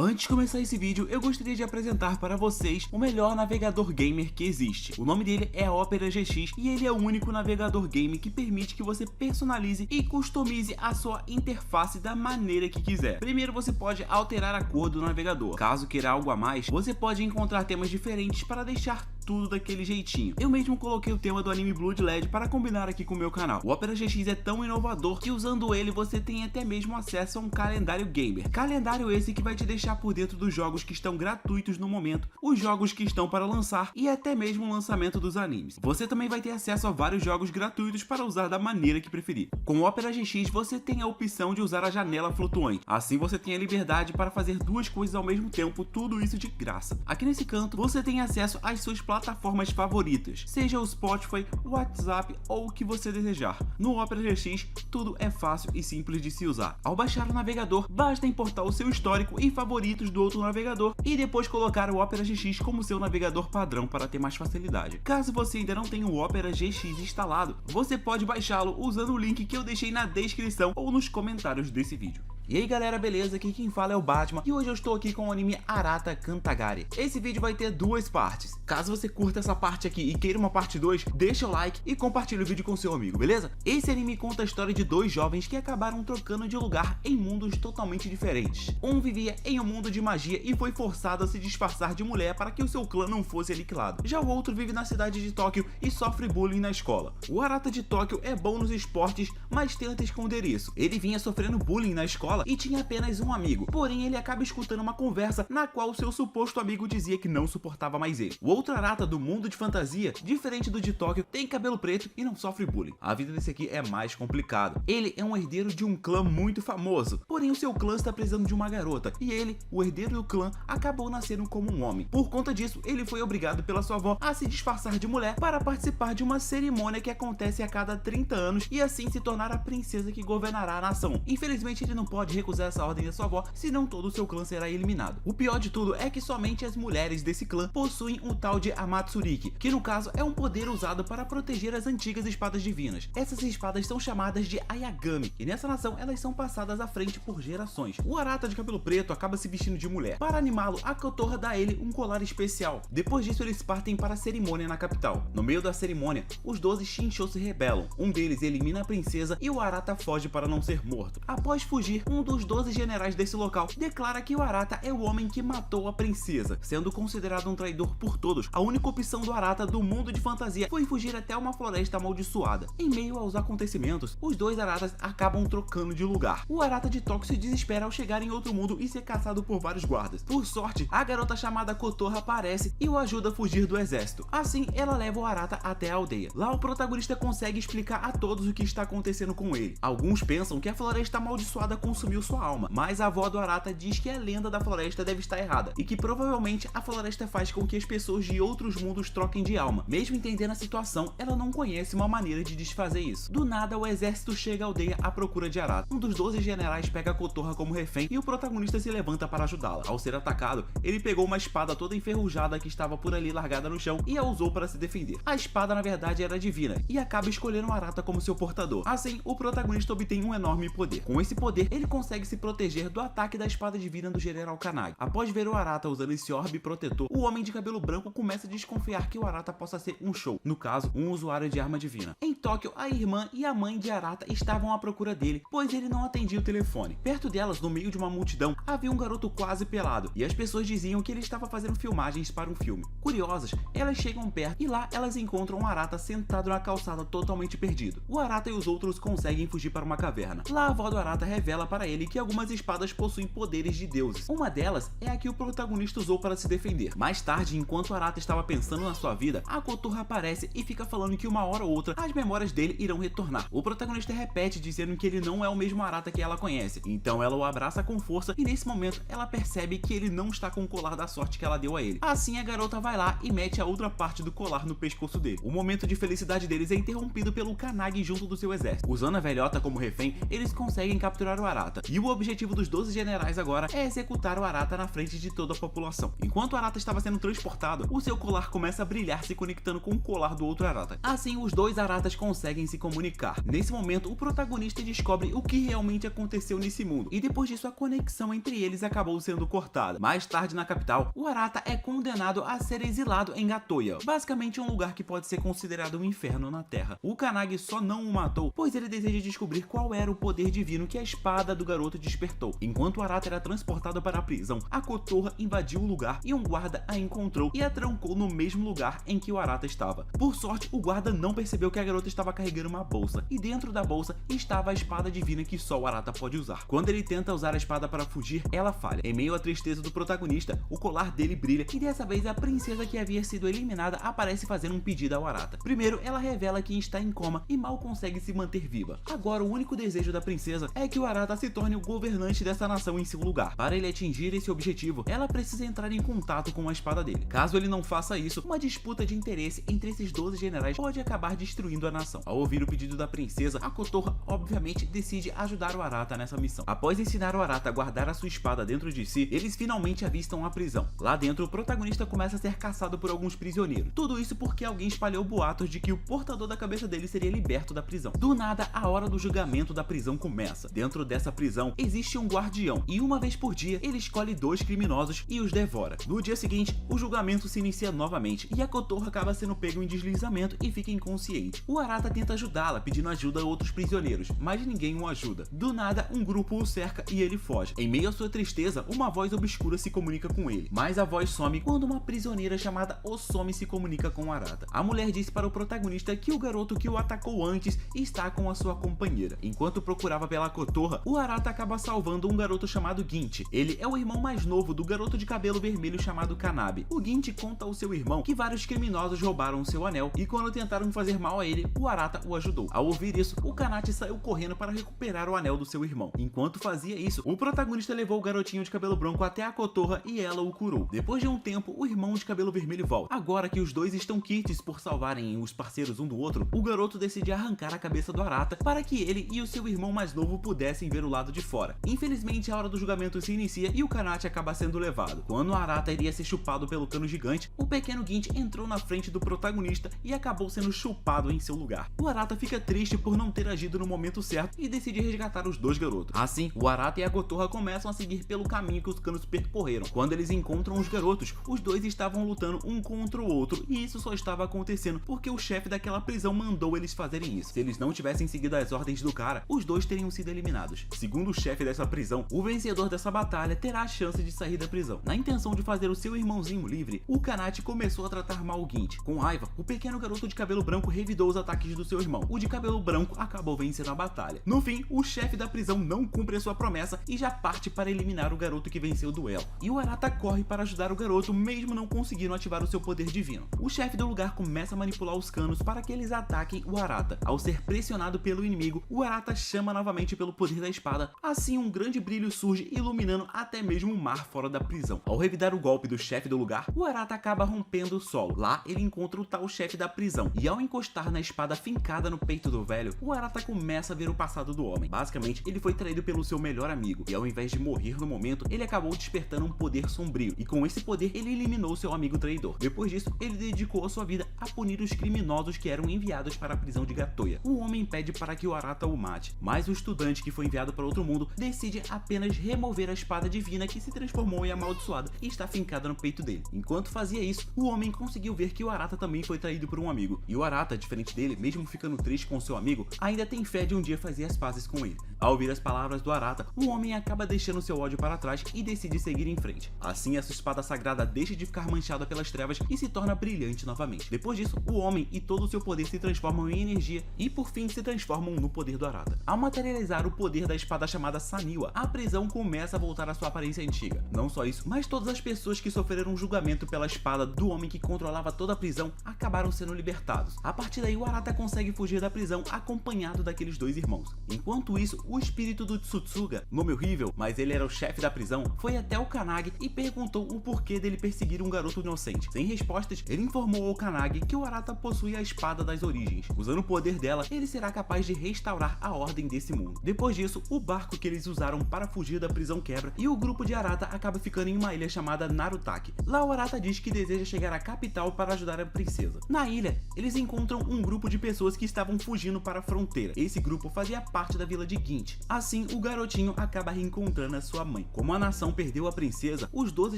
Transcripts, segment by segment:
Antes de começar esse vídeo, eu gostaria de apresentar para vocês o melhor navegador gamer que existe. O nome dele é Opera GX e ele é o único navegador gamer que permite que você personalize e customize a sua interface da maneira que quiser. Primeiro, você pode alterar a cor do navegador. Caso queira algo a mais, você pode encontrar temas diferentes para deixar tudo daquele jeitinho. Eu mesmo coloquei o tema do anime Blood LED para combinar aqui com o meu canal. O Opera GX é tão inovador que usando ele você tem até mesmo acesso a um calendário gamer. Calendário esse que vai te deixar por dentro dos jogos que estão gratuitos no momento, os jogos que estão para lançar e até mesmo o lançamento dos animes. Você também vai ter acesso a vários jogos gratuitos para usar da maneira que preferir. Com o Opera GX você tem a opção de usar a janela flutuante. Assim você tem a liberdade para fazer duas coisas ao mesmo tempo, tudo isso de graça. Aqui nesse canto você tem acesso às suas plataformas favoritas, seja o Spotify, o WhatsApp ou o que você desejar. No Opera GX tudo é fácil e simples de se usar. Ao baixar o navegador, basta importar o seu histórico e favoritos do outro navegador e depois colocar o Opera GX como seu navegador padrão para ter mais facilidade. Caso você ainda não tenha o Opera GX instalado, você pode baixá-lo usando o link que eu deixei na descrição ou nos comentários desse vídeo. E aí galera, beleza? Aqui quem fala é o Batman e hoje eu estou aqui com o anime Arata Kantagare. Esse vídeo vai ter duas partes. Caso você curta essa parte aqui e queira uma parte 2, deixa o like e compartilha o vídeo com seu amigo, beleza? Esse anime conta a história de dois jovens que acabaram trocando de lugar em mundos totalmente diferentes. Um vivia em um mundo de magia e foi forçado a se disfarçar de mulher para que o seu clã não fosse aniquilado. Já o outro vive na cidade de Tóquio e sofre bullying na escola. O Arata de Tóquio é bom nos esportes, mas tenta esconder isso. Ele vinha sofrendo bullying na escola e tinha apenas um amigo, porém ele acaba escutando uma conversa na qual seu suposto amigo dizia que não suportava mais ele. O outro Arata do mundo de fantasia, diferente do de Tóquio, tem cabelo preto e não sofre bullying. A vida desse aqui é mais complicada. Ele é um herdeiro de um clã muito famoso, porém o seu clã está precisando de uma garota e ele, o herdeiro do clã, acabou nascendo como um homem. Por conta disso, ele foi obrigado pela sua avó a se disfarçar de mulher para participar de uma cerimônia que acontece a cada 30 anos e assim se tornar a princesa que governará a nação. Infelizmente ele não pode recusar essa ordem da sua avó, senão todo o seu clã será eliminado. O pior de tudo é que somente as mulheres desse clã possuem um tal de Amatsuriki, que no caso é um poder usado para proteger as antigas espadas divinas. Essas espadas são chamadas de Ayagami, e nessa nação elas são passadas à frente por gerações. O Arata de cabelo preto acaba se vestindo de mulher. Para animá-lo, a Kotorra dá a ele um colar especial. Depois disso eles partem para a cerimônia na capital. No meio da cerimônia, os 12 Shinshou se rebelam. Um deles elimina a princesa e o Arata foge para não ser morto. Após fugir, um dos 12 generais desse local declara que o Arata é o homem que matou a princesa. Sendo considerado um traidor por todos, a única opção do Arata do mundo de fantasia foi fugir até uma floresta amaldiçoada. Em meio aos acontecimentos, os dois Aratas acabam trocando de lugar. O Arata de Tóquio se desespera ao chegar em outro mundo e ser caçado por vários guardas. Por sorte, a garota chamada Kotorra aparece e o ajuda a fugir do exército. Assim, ela leva o Arata até a aldeia. Lá o protagonista consegue explicar a todos o que está acontecendo com ele. Alguns pensam que a floresta amaldiçoada consumiu sua alma, mas a avó do Arata diz que a lenda da floresta deve estar errada e que provavelmente a floresta faz com que as pessoas de outros mundos troquem de alma. Mesmo entendendo a situação, ela não conhece uma maneira de desfazer isso. Do nada, o exército chega à aldeia à procura de Arata. Um dos 12 generais pega a Kotorra como refém e o protagonista se levanta para ajudá-la. Ao ser atacado, ele pegou uma espada toda enferrujada que estava por ali largada no chão e a usou para se defender. A espada na verdade era divina e acaba escolhendo Arata como seu portador. Assim, o protagonista obtém um enorme poder. Com esse poder, ele consegue se proteger do ataque da espada divina do General Kanagi. Após ver o Arata usando esse orbe protetor, o homem de cabelo branco começa a desconfiar que o Arata possa ser um show, no caso, um usuário de arma divina. Em Tóquio, a irmã e a mãe de Arata estavam à procura dele, pois ele não atendia o telefone. Perto delas, no meio de uma multidão, havia um garoto quase pelado, e as pessoas diziam que ele estava fazendo filmagens para um filme. Curiosas, elas chegam perto e lá elas encontram o Arata sentado na calçada totalmente perdido. O Arata e os outros conseguem fugir para uma caverna. Lá a avó do Arata revela para ele que algumas espadas possuem poderes de deuses. Uma delas é a que o protagonista usou para se defender. Mais tarde, enquanto o Arata estava pensando na sua vida, a Kotorra aparece e fica falando que uma hora ou outra as memórias dele irão retornar. O protagonista repete dizendo que ele não é o mesmo Arata que ela conhece. Então ela o abraça com força e nesse momento ela percebe que ele não está com o colar da sorte que ela deu a ele. Assim a garota vai lá e mete a outra parte do colar no pescoço dele. O momento de felicidade deles é interrompido pelo Kanagi junto do seu exército. Usando a velhota como refém, eles conseguem capturar o Arata. Arata. E o objetivo dos 12 generais agora é executar o Arata na frente de toda a população. Enquanto o Arata estava sendo transportado, o seu colar começa a brilhar, se conectando com o colar do outro Arata. Assim, os dois Aratas conseguem se comunicar. Nesse momento, o protagonista descobre o que realmente aconteceu nesse mundo, e depois disso a conexão entre eles acabou sendo cortada. Mais tarde na capital, o Arata é condenado a ser exilado em Gatoya, basicamente um lugar que pode ser considerado um inferno na Terra. O Kannagi só não o matou, pois ele deseja descobrir qual era o poder divino que a espada do garoto despertou. Enquanto o Arata era transportado para a prisão, a Kotorra invadiu o lugar e um guarda a encontrou e a trancou no mesmo lugar em que o Arata estava. Por sorte, o guarda não percebeu que a garota estava carregando uma bolsa, e dentro da bolsa estava a espada divina que só o Arata pode usar. Quando ele tenta usar a espada para fugir, ela falha. Em meio à tristeza do protagonista, o colar dele brilha e dessa vez a princesa que havia sido eliminada aparece fazendo um pedido ao Arata. Primeiro, ela revela que está em coma e mal consegue se manter viva. Agora, o único desejo da princesa é que o Arata se torne o governante dessa nação em seu lugar. Para ele atingir esse objetivo, ela precisa entrar em contato com a espada dele. Caso ele não faça isso, uma disputa de interesse entre esses 12 generais pode acabar destruindo a nação. Ao ouvir o pedido da princesa, a Kotorra obviamente decide ajudar o Arata nessa missão. Após ensinar o Arata a guardar a sua espada dentro de si, eles finalmente avistam a prisão. Lá dentro, o protagonista começa a ser caçado por alguns prisioneiros. Tudo isso porque alguém espalhou boatos de que o portador da cabeça dele seria liberto da prisão. Do nada, a hora do julgamento da prisão começa. Dentro dessa prisão, existe um guardião e uma vez por dia, ele escolhe 2 criminosos e os devora. No dia seguinte, o julgamento se inicia novamente e a Kotorra acaba sendo pego em deslizamento e fica inconsciente. O Arata tenta ajudá-la, pedindo ajuda a outros prisioneiros, mas ninguém o ajuda. Do nada, um grupo o cerca e ele foge. Em meio à sua tristeza, uma voz obscura se comunica com ele, mas a voz some quando uma prisioneira chamada Osome se comunica com o Arata. A mulher disse para o protagonista que o garoto que o atacou antes está com a sua companheira. Enquanto procurava pela Kotorra, o Arata acaba salvando um garoto chamado Ginty. Ele é o irmão mais novo do garoto de cabelo vermelho chamado Kanabe. O Ginty conta ao seu irmão que vários criminosos roubaram seu anel e quando tentaram fazer mal a ele, o Arata o ajudou. Ao ouvir isso, o Kanachi saiu correndo para recuperar o anel do seu irmão. Enquanto fazia isso, o protagonista levou o garotinho de cabelo branco até a Kotorra e ela o curou. Depois de um tempo, o irmão de cabelo vermelho volta. Agora que os dois estão quites por salvarem os parceiros um do outro, o garoto decide arrancar a cabeça do Arata para que ele e o seu irmão mais novo pudessem ver o lado de fora. Infelizmente, a hora do julgamento se inicia e o Kanachi acaba sendo levado. Quando o Arata iria ser chupado pelo cano gigante, o pequeno Ginty entrou na frente do protagonista e acabou sendo chupado em seu lugar. O Arata fica triste por não ter agido no momento certo e decide resgatar os 2 garotos. Assim, o Arata e a Kotorra começam a seguir pelo caminho que os canos percorreram. Quando eles encontram os garotos, os dois estavam lutando um contra o outro e isso só estava acontecendo porque o chefe daquela prisão mandou eles fazerem isso. Se eles não tivessem seguido as ordens do cara, os dois teriam sido eliminados. Segundo o chefe dessa prisão, o vencedor dessa batalha terá a chance de sair da prisão. Na intenção de fazer o seu irmãozinho livre, o Kanachi começou a tratar mal o Ginty. Com raiva, o pequeno garoto de cabelo branco revidou os ataques do seu irmão. O de cabelo branco acabou vencendo a batalha. No fim, o chefe da prisão não cumpre a sua promessa e já parte para eliminar o garoto que venceu o duelo. E o Arata corre para ajudar o garoto, mesmo não conseguindo ativar o seu poder divino. O chefe do lugar começa a manipular os canos para que eles ataquem o Arata. Ao ser pressionado pelo inimigo, o Arata chama novamente pelo poder da espada. Assim, um grande brilho surge, iluminando até mesmo o mar fora da prisão. Ao revidar o golpe do chefe do lugar, o Arata acaba rompendo o solo. Lá, ele encontra o tal chefe da prisão. E ao encostar na espada fincada no peito do velho, o Arata começa a ver o passado do homem. Basicamente, ele foi traído pelo seu melhor amigo. E ao invés de morrer no momento, ele acabou despertando um poder sombrio. E com esse poder, ele eliminou seu amigo traidor. Depois disso, ele dedicou a sua vida a punir os criminosos que eram enviados para a prisão de Gatoya. O homem pede para que o Arata o mate, mas o estudante que foi enviado para outro mundo decide apenas remover a espada divina que se transformou em amaldiçoada e está fincada no peito dele. Enquanto fazia isso, o homem conseguiu ver que o Arata também foi traído por um amigo. E o Arata, diferente dele, mesmo ficando triste com seu amigo, ainda tem fé de um dia fazer as pazes com ele. Ao ouvir as palavras do Arata, o homem acaba deixando seu ódio para trás e decide seguir em frente. Assim, essa espada sagrada deixa de ficar manchada pelas trevas e se torna brilhante novamente. Depois disso, o homem e todo o seu poder se transformam em energia e por fim se transformam no poder do Arata. Ao materializar o poder da espada chamada Saniwa, a prisão começa a voltar à sua aparência antiga. Não só isso, mas todas as pessoas que sofreram julgamento pela espada do homem que controlava toda a prisão acabaram sendo libertados. A partir daí, o Arata consegue fugir da prisão acompanhado daqueles 2 irmãos. Enquanto isso, o espírito do Tsutsuga, nome horrível, mas ele era o chefe da prisão, foi até o Kannagi e perguntou o porquê dele perseguir um garoto inocente. Sem respostas, ele informou ao Kannagi que o Arata possui a espada das origens. Usando o poder dela, ele será capaz de restaurar a ordem desse mundo. Depois disso, o barco que eles usaram para fugir da prisão quebra e o grupo de Arata acaba ficando em uma ilha chamada Narutaki. Lá o Arata diz que deseja chegar à capital para ajudar a princesa. Na ilha, eles encontram um grupo de pessoas que estavam fugindo para a fronteira. Esse grupo fazia parte da vila de Gint. Assim, o garotinho acaba reencontrando a sua mãe. Como a nação perdeu a princesa, os 12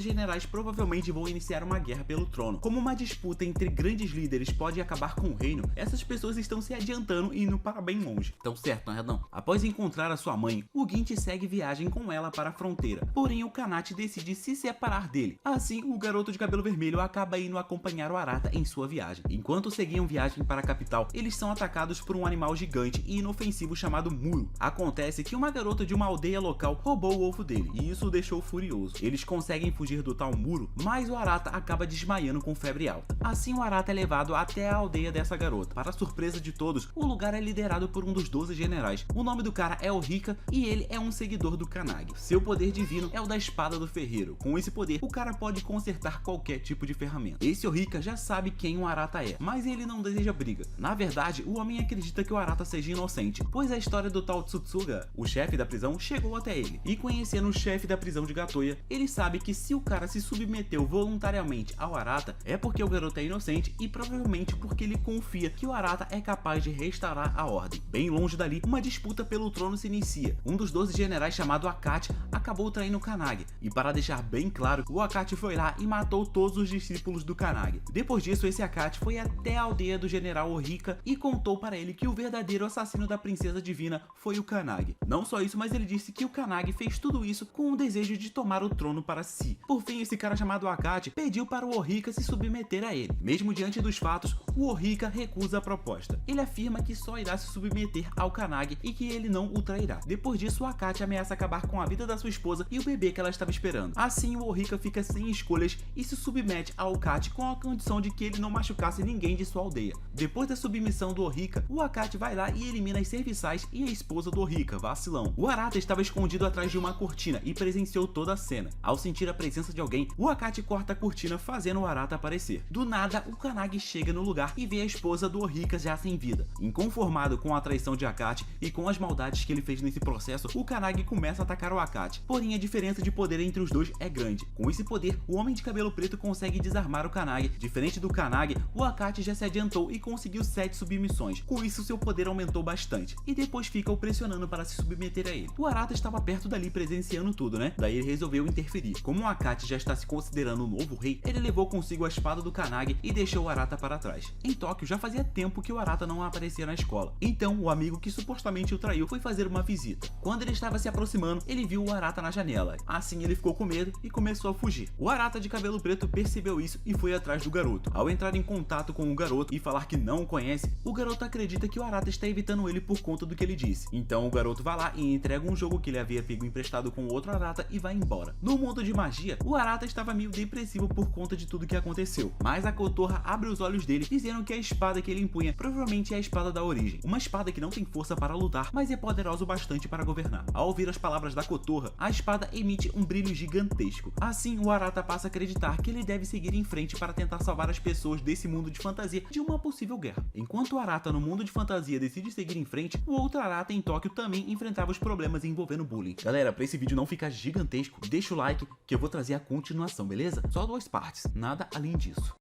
generais provavelmente vão iniciar uma guerra pelo trono. Como uma disputa entre grandes líderes pode acabar com o reino, essas pessoas estão se adiantando e indo para bem longe. Tão certo, não é não? Após encontrar a sua mãe, o Gint segue viagem com ela para a fronteira. Porém, o Kanat decide se separar dele. Assim, o garoto de cabelo vermelho acaba indo acompanhar o Arata em sua viagem. Enquanto seguiam viagem para a capital, eles são atacados por um animal gigante e inofensivo chamado Muro. Acontece que uma garota de uma aldeia local roubou o ovo dele, e isso o deixou furioso. Eles conseguem fugir do tal Muro, mas o Arata acaba desmaiando com febre alta. Assim, o Arata é levado até a aldeia dessa garota. Para surpresa de todos, o lugar é liderado por um dos 12 generais. O nome do cara é Ohika e ele é um seguidor do Kannagi. Seu poder divino é o da espada do ferreiro. Com esse poder, o cara pode consertar qualquer tipo de ferramenta. Esse Ohika já sabe quem o Arata é, mas ele não deseja briga. Na verdade, o homem acredita que o Arata seja inocente, pois a história do tal Tsutsuga, o chefe da prisão, chegou até ele. E conhecendo o chefe da prisão de Gatoya, ele sabe que se o cara se submeteu voluntariamente ao Arata, é porque o garoto é inocente e provavelmente porque ele confia que o Arata é capaz de restaurar a ordem. Bem longe dali, uma disputa pelo trono se inicia. Um dos 12 generais chamado Akachi acabou traindo o Kannagi, e para deixar bem claro, o Akachi foi lá e matou todos os discípulos do Kannagi. Depois disso, esse Akachi foi até a aldeia do general Ohika e contou para ele que o verdadeiro assassino da princesa divina foi o Kannagi. Não só isso, mas ele disse que o Kannagi fez tudo isso com o desejo de tomar o trono para si. Por fim, esse cara chamado Akachi pediu para o Ohika se submeter a ele. Mesmo diante dos fatos, o Ohika recusa a proposta. Ele afirma que só irá se submeter ao Kannagi e que ele não o trairá. Depois disso, o Akachi ameaça acabar com a vida da sua esposa e o bebê que ela estava esperando. Assim, o Ohika fica sem escolhas e se submete ao Akachi com a condição de que ele não machucasse ninguém de sua aldeia. Depois da submissão do Ohika, o Akachi vai lá e elimina as serviçais e a esposa do Ohika, vacilão. O Arata estava escondido atrás de uma cortina e presenciou toda a cena. Ao sentir a presença de alguém, o Akachi corta a cortina fazendo o Arata aparecer. Do nada, o Kannagi chega no lugar e vê a esposa do Ohika já sem vida. Inconformado com a traição de Akachi e com as maldades que ele fez nesse processo, o Kannagi começa a atacar o Akachi. Porém, a diferença de poder entre os dois é grande. Com esse poder, o homem de cabelo preto consegue desarmar o Kannagi. Diferente do Kannagi, o Akachi já se adiantou e conseguiu 7 submissões. Com isso, seu poder aumentou bastante. E depois fica o pressionando para se submeter a ele. O Arata estava perto dali presenciando tudo, né? Daí ele resolveu interferir. Como o Akachi já está se considerando o novo rei, ele levou consigo a espada do Kannagi e deixou o Arata para trás. Em Tóquio, já fazia tempo que o Arata não aparecia na escola. Então, o amigo que supostamente o traiu foi fazer uma visita. Quando ele estava se aproximando, ele viu o Arata na janela. Assim, ele ficou com medo e começou a fugir. O Arata de cabelo preto percebeu isso e foi atrás do garoto. Ao entrar em contato com o garoto e falar que não o conhece, o garoto acredita que o Arata está evitando ele por conta do que ele disse. Então, o garoto vai lá e entrega um jogo que ele havia pego emprestado com outro Arata e vai embora. No mundo de magia, o Arata estava meio depressivo por conta de tudo que aconteceu. Mas a Kotorra abre os olhos dele, dizendo que a espada que ele empunha provavelmente é a espada da origem. Uma espada que não tem força para lutar, mas é poderosa o bastante para governar. Ao ouvir as palavras da Kotorra, a espada emite um brilho gigantesco. Assim, o Arata passa a acreditar que ele deve seguir em frente para tentar salvar as pessoas desse mundo de fantasia de uma possível guerra. Enquanto o Arata no mundo de fantasia decide seguir em frente, o outro Arata em Tóquio também enfrentava os problemas envolvendo bullying. Galera, para esse vídeo não ficar gigantesco, deixa o like que eu vou trazer a continuação, beleza? Só 2 partes, nada além disso.